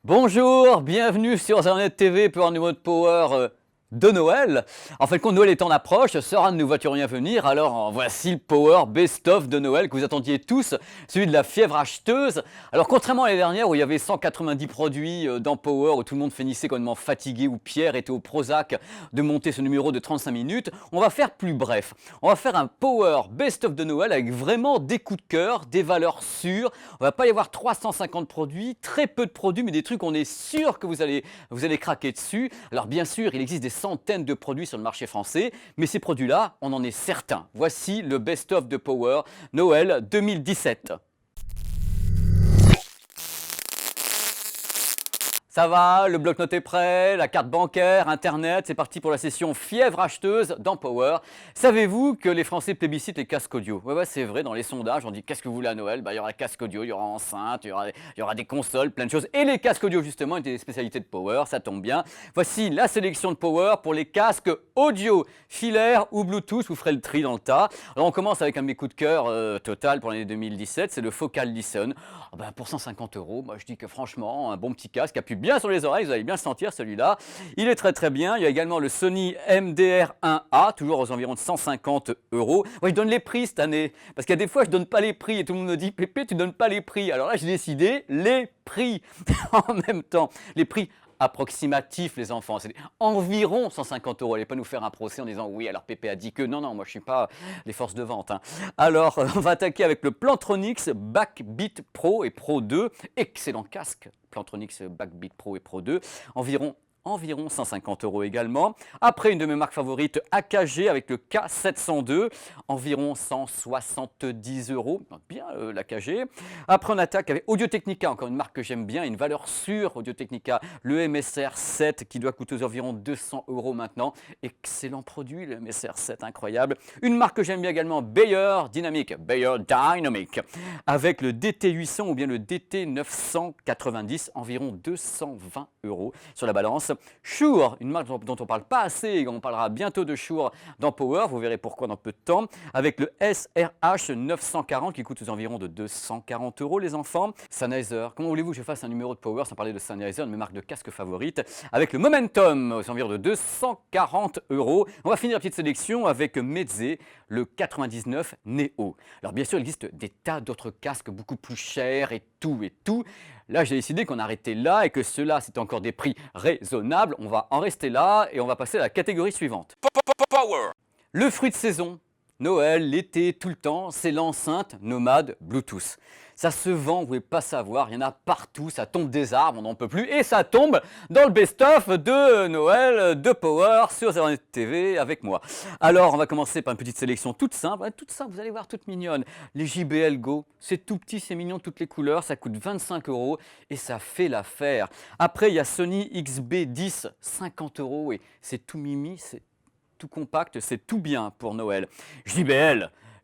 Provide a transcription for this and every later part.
Bonjour, bienvenue sur Internet TV pour un nouveau Power de Noël. En fait, quand Noël est en approche, sera de nous voiturions à venir. Alors voici le Power Best-of de Noël que vous attendiez tous, celui de la fièvre acheteuse. Alors contrairement à l'année dernière où il y avait 190 produits dans Power, où tout le monde finissait complètement fatigué, où Pierre était au Prozac de monter ce numéro de 35 minutes, on va faire plus bref. On va faire un Power Best-of de Noël avec vraiment des coups de cœur, des valeurs sûres. On va pas y avoir 350 produits, très peu de produits, mais des trucs on est sûr que vous allez craquer dessus. Alors bien sûr, il existe des centaines de produits sur le marché français, mais ces produits-là, on en est certain. Voici le best-of de Power Noël 2017. Ça va, le bloc-notes est prêt, la carte bancaire, Internet, c'est parti pour la session fièvre acheteuse dans Power. Savez-vous que les Français plébiscitent les casques audio? Ouais, c'est vrai, dans les sondages, on dit qu'est-ce que vous voulez à Noël? Il y aura casque audio, il y aura enceinte, il y aura des consoles, plein de choses. Et les casques audio, justement, étaient des spécialités de Power, ça tombe bien. Voici la sélection de Power pour les casques audio, filaires ou Bluetooth, vous ferez le tri dans le tas. Alors on commence avec un de mes coups de cœur total pour l'année 2017, c'est le Focal Listen. Pour 150 €, moi je dis que franchement, un bon petit casque appuie bien sur les oreilles, vous allez bien le sentir celui-là. Il est très très bien. Il y a également le Sony MDR1A, toujours aux environs de 150 €. Moi je donne les prix cette année, parce qu'il y a des fois je donne pas les prix et tout le monde me dit Pépé tu donnes pas les prix. Alors là j'ai décidé les prix en même temps. Les prix approximatif les enfants, c'est environ 150 €. Allez pas nous faire un procès en disant oui alors Pépé a dit que non, moi je suis pas les forces de vente. Alors on va attaquer avec le Plantronics Backbeat Pro et Pro 2, excellent casque. Plantronics Backbeat Pro et Pro 2, environ 150 € également. Après, une de mes marques favorites, AKG avec le K702, environ 170 €. Bien l'AKG. Après, on attaque avec Audio-Technica, encore une marque que j'aime bien, une valeur sûre, Audio-Technica, le MSR 7 qui doit coûter aux environs 200 € maintenant. Excellent produit, le MSR 7, incroyable. Une marque que j'aime bien également, Beyer Dynamic, avec le DT800 ou bien le DT990, environ 220 € sur la balance. Shure, une marque dont on ne parle pas assez, et on parlera bientôt de Shure dans Power, vous verrez pourquoi dans peu de temps, avec le SRH 940 qui coûte aux environs de 240 € les enfants. Sennheiser, comment voulez-vous que je fasse un numéro de Power sans parler de Sennheiser, une de mes marques de casque favorites, avec le Momentum aux environs de 240 €. On va finir la petite sélection avec Meze, le 99 Neo. Alors bien sûr, il existe des tas d'autres casques beaucoup plus chers et tout. Là, j'ai décidé qu'on arrêtait là et que ceux-là, c'était encore des prix raisonnables. On va en rester là et on va passer à la catégorie suivante. Power. Le fruit de saison, Noël, l'été, tout le temps, c'est l'enceinte Nomad Bluetooth. Ça se vend, vous ne pouvez pas savoir, il y en a partout, ça tombe des arbres, on n'en peut plus, et ça tombe dans le best-of de Noël de Power sur Internet TV avec moi. Alors, on va commencer par une petite sélection toute simple, vous allez voir, toute mignonne. Les JBL Go, c'est tout petit, c'est mignon, toutes les couleurs, ça coûte 25 € et ça fait l'affaire. Après, il y a Sony XB10, 50 € et c'est tout mimi, c'est tout compact, c'est tout bien pour Noël.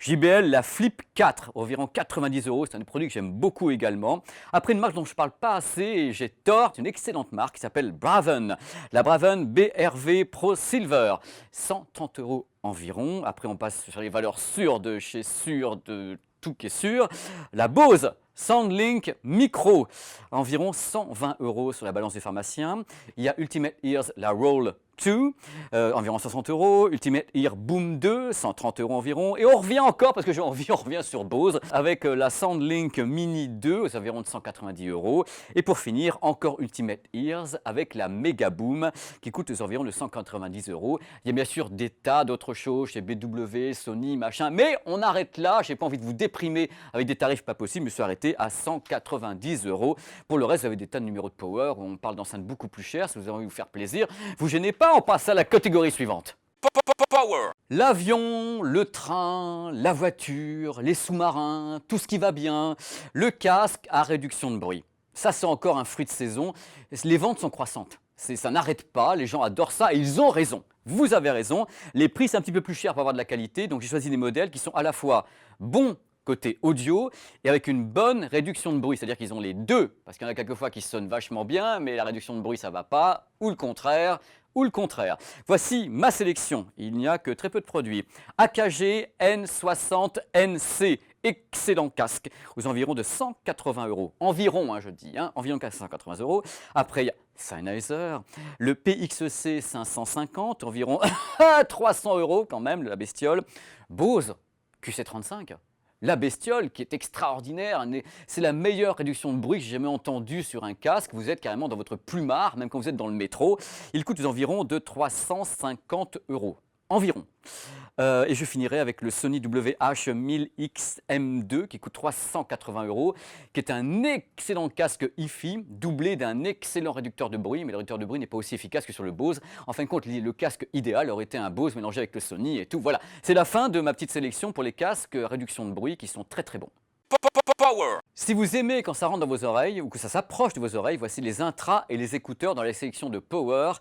JBL, la Flip 4, environ 90 €, c'est un produit que j'aime beaucoup également. Après, une marque dont je ne parle pas assez, et j'ai tort, c'est une excellente marque qui s'appelle Braven. La Braven BRV Pro Silver, 130 € environ. Après, on passe sur les valeurs sûres de chez Sûr, de tout qui est sûr. La Bose Soundlink Micro, environ 120 € sur la balance des pharmaciens. Il y a Ultimate Ears, la Roll 2, environ 60 €, Ultimate Ear Boom 2, 130 € environ, et on revient encore, parce que j'ai envie, on revient sur Bose, avec la Soundlink Mini 2, aux environs de 190 €, et pour finir, encore Ultimate Ears, avec la Mega Boom, qui coûte aux environs de 190 €. Il y a bien sûr des tas d'autres choses, chez BW, Sony, machin, mais on arrête là, j'ai pas envie de vous déprimer avec des tarifs pas possibles, je me suis arrêté à 190 €. Pour le reste, vous avez des tas de numéros de Power, où on parle d'enceintes beaucoup plus chères, si vous avez envie de vous faire plaisir, vous gênez pas, on passe à la catégorie suivante. Power. L'avion, le train, la voiture, les sous-marins, tout ce qui va bien, le casque à réduction de bruit. Ça, c'est encore un fruit de saison. Les ventes sont croissantes. Ça n'arrête pas, les gens adorent ça et ils ont raison. Vous avez raison. Les prix, c'est un petit peu plus cher pour avoir de la qualité, donc j'ai choisi des modèles qui sont à la fois bons côté audio et avec une bonne réduction de bruit, c'est-à-dire qu'ils ont les deux, parce qu'il y en a quelquefois qui sonnent vachement bien, mais la réduction de bruit ça va pas, ou le contraire. Voici ma sélection, il n'y a que très peu de produits. AKG N60 NC excellent casque aux environs de 180 euros. Environ, je dis, environ 180 euros. Après, il y a Sennheiser, le PXC 550, environ 300 euros quand même, la bestiole. Bose QC35. La bestiole qui est extraordinaire, c'est la meilleure réduction de bruit que j'ai jamais entendue sur un casque. Vous êtes carrément dans votre plumard, même quand vous êtes dans le métro. Il coûte aux environs de 350 euros. Environ. Et je finirai avec le Sony WH-1000XM2 qui coûte 380 euros, qui est un excellent casque Hi-Fi doublé d'un excellent réducteur de bruit, mais le réducteur de bruit n'est pas aussi efficace que sur le Bose. En fin de compte, le casque idéal aurait été un Bose mélangé avec le Sony et tout. Voilà, c'est la fin de ma petite sélection pour les casques réduction de bruit qui sont très très bons. Power. Si vous aimez quand ça rentre dans vos oreilles ou que ça s'approche de vos oreilles, voici les intras et les écouteurs dans la sélection de Power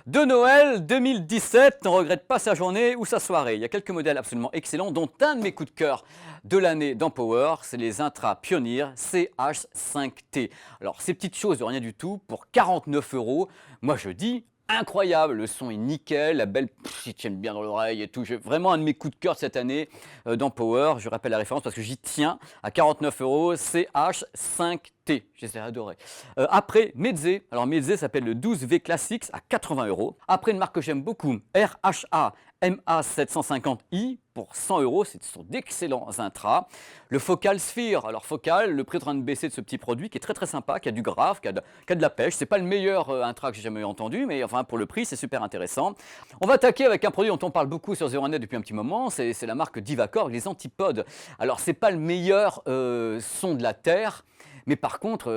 de Noël 2017. On ne regrette pas sa journée ou sa soirée. Il y a quelques modèles absolument excellents, dont un de mes coups de cœur de l'année dans Power, c'est les intras Pioneer CH5T. Alors ces petites choses de rien du tout pour 49 euros, moi je dis incroyable, le son est nickel, la belle, ils tiennent bien dans l'oreille et tout. J'ai vraiment un de mes coups de cœur de cette année dans Power. Je rappelle la référence parce que j'y tiens à 49 euros, CH5T. Je les ai adorés. Après, Meze. Alors Meze s'appelle le 12V Classics à 80 euros. Après, une marque que j'aime beaucoup, RHA MA750i pour 100 euros. Ce sont d'excellents intras. Le Focal Sphere. Alors Focal, le prix est en train de baisser de ce petit produit qui est très très sympa, qui a du grave, qui a de la pêche. C'est pas le meilleur intra que j'ai jamais entendu, mais enfin pour le prix, c'est super intéressant. On va attaquer avec un produit dont on parle beaucoup sur ZeroNet depuis un petit moment. C'est la marque Divacor, les antipodes. Alors c'est pas le meilleur son de la Terre. Mais par contre,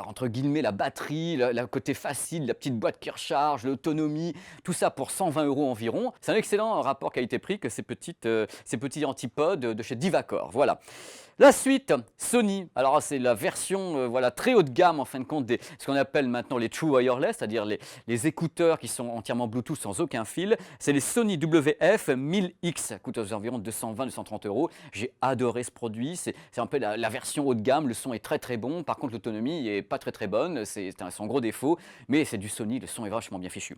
entre guillemets, la batterie, le côté facile, la petite boîte qui recharge, l'autonomie, tout ça pour 120 euros environ. C'est un excellent rapport qualité-prix que ces petits antipodes de chez Divacor. Voilà. La suite, Sony. Alors c'est la version très haut de gamme en fin de compte ce qu'on appelle maintenant les True Wireless, c'est-à-dire les écouteurs qui sont entièrement Bluetooth sans aucun fil. C'est les Sony WF-1000X, coûte aux environs 220-230 euros. J'ai adoré ce produit, c'est un peu la version haut de gamme, le son est très très bon. Par contre l'autonomie n'est pas très très bonne, c'est son gros défaut, mais c'est du Sony, le son est vachement bien fichu.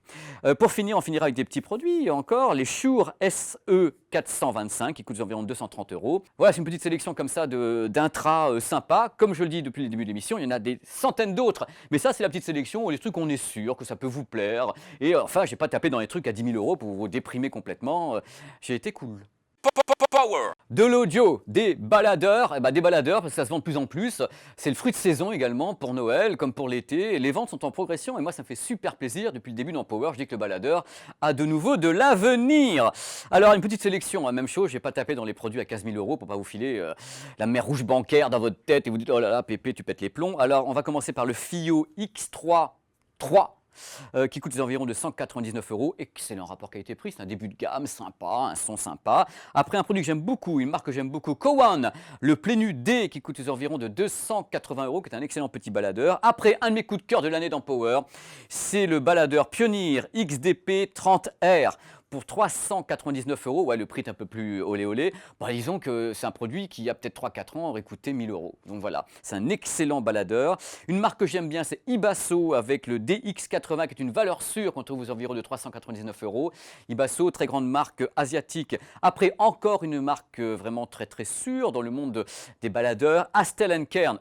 Pour finir, on finira avec des petits produits encore, les Shure SE425 qui coûtent environ 230 euros. Voilà, c'est une petite sélection comme ça d'intras sympas. Comme je le dis depuis le début de l'émission, il y en a des centaines d'autres. Mais ça, c'est la petite sélection, les trucs où on est sûr que ça peut vous plaire. Et enfin, j'ai pas tapé dans les trucs à 10 000 euros pour vous déprimer complètement. J'ai été cool. Power. De l'audio, des baladeurs, des baladeurs parce que ça se vend de plus en plus. C'est le fruit de saison également pour Noël comme pour l'été. Les ventes sont en progression et moi ça me fait super plaisir. Depuis le début dans Power, je dis que le baladeur a de nouveau de l'avenir. Alors une petite sélection, même chose, je n'ai pas tapé dans les produits à 15 000 euros pour pas vous filer la mer rouge bancaire dans votre tête et vous dites oh là là Pépé tu pètes les plombs. Alors on va commencer par le FiiO X3 3. Qui coûte des environs de 199 euros. Excellent rapport qualité-prix, c'est un début de gamme sympa, un son sympa. Après un produit que j'aime beaucoup, une marque que j'aime beaucoup, Cowan, le Plenu D qui coûte des environs de 280 euros, qui est un excellent petit baladeur. Après un de mes coups de cœur de l'année dans Power, c'est le baladeur Pioneer XDP 30R. Pour 399 euros, ouais, le prix est un peu plus olé olé. Disons que c'est un produit qui, il y a peut-être 3-4 ans, aurait coûté 1000 euros. Donc voilà, c'est un excellent baladeur. Une marque que j'aime bien, c'est Ibasso avec le DX80, qui est une valeur sûre qu'on trouve aux environs de 399 euros. Ibasso, très grande marque asiatique. Après, encore une marque vraiment très très sûre dans le monde des baladeurs, Astel Kern,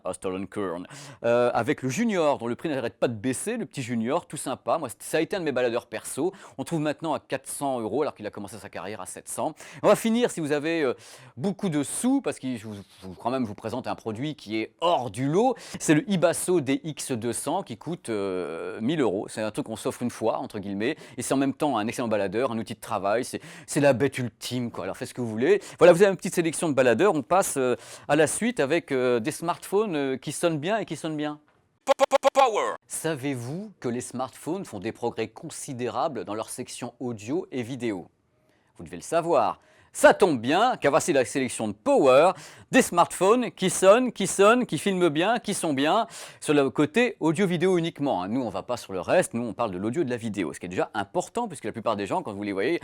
avec le Junior, dont le prix n'arrête pas de baisser, le petit Junior, tout sympa. Moi, ça a été un de mes baladeurs perso. On trouve maintenant à 400 euros alors qu'il a commencé sa carrière à 700. On va finir si vous avez beaucoup de sous parce que je vous présente un produit qui est hors du lot. C'est le Ibasso DX200 qui coûte 1000 euros. C'est un truc qu'on s'offre une fois entre guillemets et c'est en même temps un excellent baladeur, un outil de travail. C'est la bête ultime quoi. Alors faites ce que vous voulez. Voilà, vous avez une petite sélection de baladeurs. On passe à la suite avec des smartphones qui sonnent bien et qui sonnent bien. Power. Savez-vous que les smartphones font des progrès considérables dans leur section audio et vidéo? Vous devez le savoir. Ça tombe bien, car voici la sélection de Power, des smartphones qui sonnent, qui filment bien, qui sont bien, sur le côté audio-vidéo uniquement. Nous, on ne va pas sur le reste, nous, on parle de l'audio et de la vidéo, ce qui est déjà important, puisque la plupart des gens, quand vous les voyez,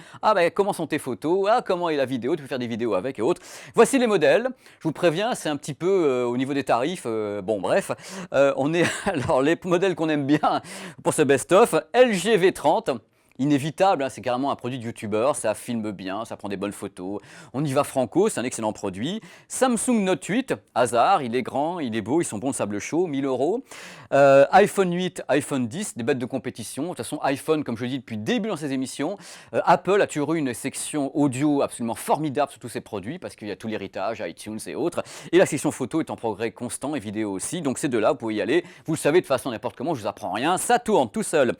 comment sont tes photos, comment est la vidéo, tu peux faire des vidéos avec et autres. Voici les modèles, je vous préviens, c'est un petit peu au niveau des tarifs, on est, alors les modèles qu'on aime bien pour ce best-of, LG V30, inévitable, hein, c'est carrément un produit de youtubeur, ça filme bien, ça prend des bonnes photos. On y va franco, c'est un excellent produit. Samsung Note 8, hasard, il est grand, il est beau, ils sont bons le sable chaud, 1000 euros. iPhone 8, iPhone 10, des bêtes de compétition. De toute façon, iPhone, comme je le dis depuis le début dans ces émissions, Apple a toujours eu une section audio absolument formidable sur tous ses produits parce qu'il y a tout l'héritage, iTunes et autres. Et la section photo est en progrès constant et vidéo aussi. Donc ces deux-là, vous pouvez y aller. Vous le savez de façon n'importe comment, je vous apprends rien. Ça tourne tout seul.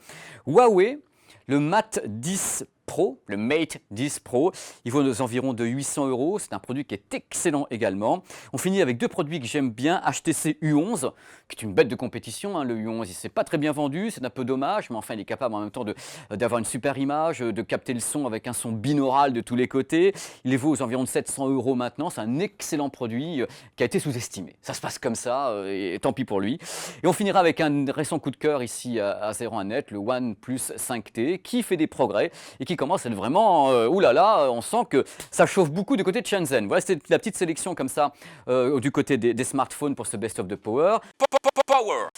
Huawei, le Mate 10 Pro, le Mate 10 Pro, il vaut aux environs de 800 euros. C'est un produit qui est excellent également. On finit avec deux produits que j'aime bien, HTC U11, qui est une bête de compétition. Hein, le U11, il ne s'est pas très bien vendu, c'est un peu dommage, mais enfin il est capable en même temps d'avoir une super image, de capter le son avec un son binaural de tous les côtés. Il les vaut aux environs de 700 euros maintenant. C'est un excellent produit qui a été sous-estimé. Ça se passe comme ça, et tant pis pour lui. Et on finira avec un récent coup de cœur ici à 01net, le OnePlus 5T, qui fait des progrès et qui commence à être vraiment, oulala, on sent que ça chauffe beaucoup du côté de Shenzhen. Voilà, c'était la petite sélection comme ça du côté des smartphones pour ce Best of the Power. Power.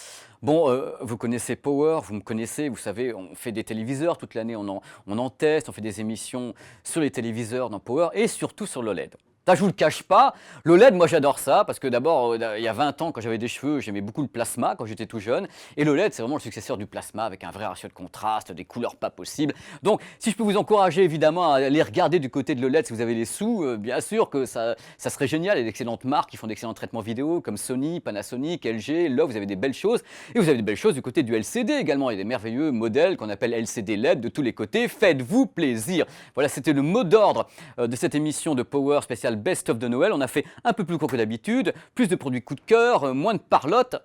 Bon, vous connaissez Power, vous me connaissez, vous savez, on fait des téléviseurs toute l'année, on en teste, on fait des émissions sur les téléviseurs dans Power et surtout sur l'OLED. Ça, je vous le cache pas, l'OLED, moi j'adore ça, parce que d'abord, il y a 20 ans, quand j'avais des cheveux, j'aimais beaucoup le plasma quand j'étais tout jeune, et l'OLED, c'est vraiment le successeur du plasma, avec un vrai ratio de contraste, des couleurs pas possibles. Donc, si je peux vous encourager évidemment à aller regarder du côté de l'OLED si vous avez les sous, bien sûr que ça serait génial, il y a d'excellentes marques qui font d'excellents traitements vidéo, comme Sony, Panasonic, LG, là vous avez des belles choses, et vous avez des belles choses du côté du LCD également, il y a des merveilleux modèles qu'on appelle LCD LED de tous les côtés, faites-vous plaisir. Voilà, c'était le mot d'ordre de cette émission de Power spéciale Best of de Noël. On a fait un peu plus court que d'habitude, plus de produits coup de cœur, moins de parlotte.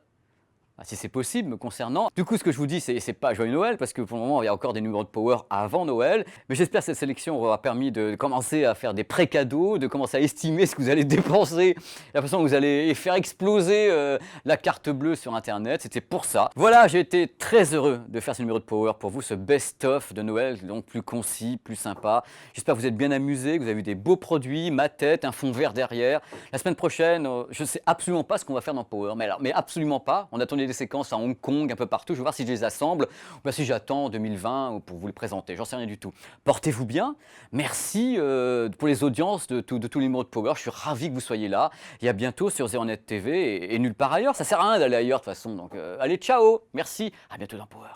Si c'est possible me concernant. Du coup, ce que je vous dis, c'est pas joyeux Noël, parce que pour le moment, il y a encore des numéros de Power avant Noël. Mais j'espère que cette sélection aura permis de commencer à faire des pré-cadeaux, de commencer à estimer ce que vous allez dépenser, la façon dont vous allez faire exploser la carte bleue sur Internet. C'était pour ça. Voilà, j'ai été très heureux de faire ce numéro de Power pour vous, ce best-of de Noël, donc plus concis, plus sympa. J'espère que vous êtes bien amusés, que vous avez eu des beaux produits, ma tête, un fond vert derrière. La semaine prochaine, je ne sais absolument pas ce qu'on va faire dans Power, mais absolument pas. On attendait des séquences à Hong Kong, un peu partout. Je vais voir si je les assemble ou bien si j'attends 2020 pour vous le présenter. J'en sais rien du tout. Portez-vous bien. Merci pour les audiences de tous les numéros de Power. Je suis ravi que vous soyez là. Et à bientôt sur 01net TV et nulle part ailleurs. Ça sert à rien d'aller ailleurs de toute façon. Donc allez, ciao. Merci. À bientôt dans Power.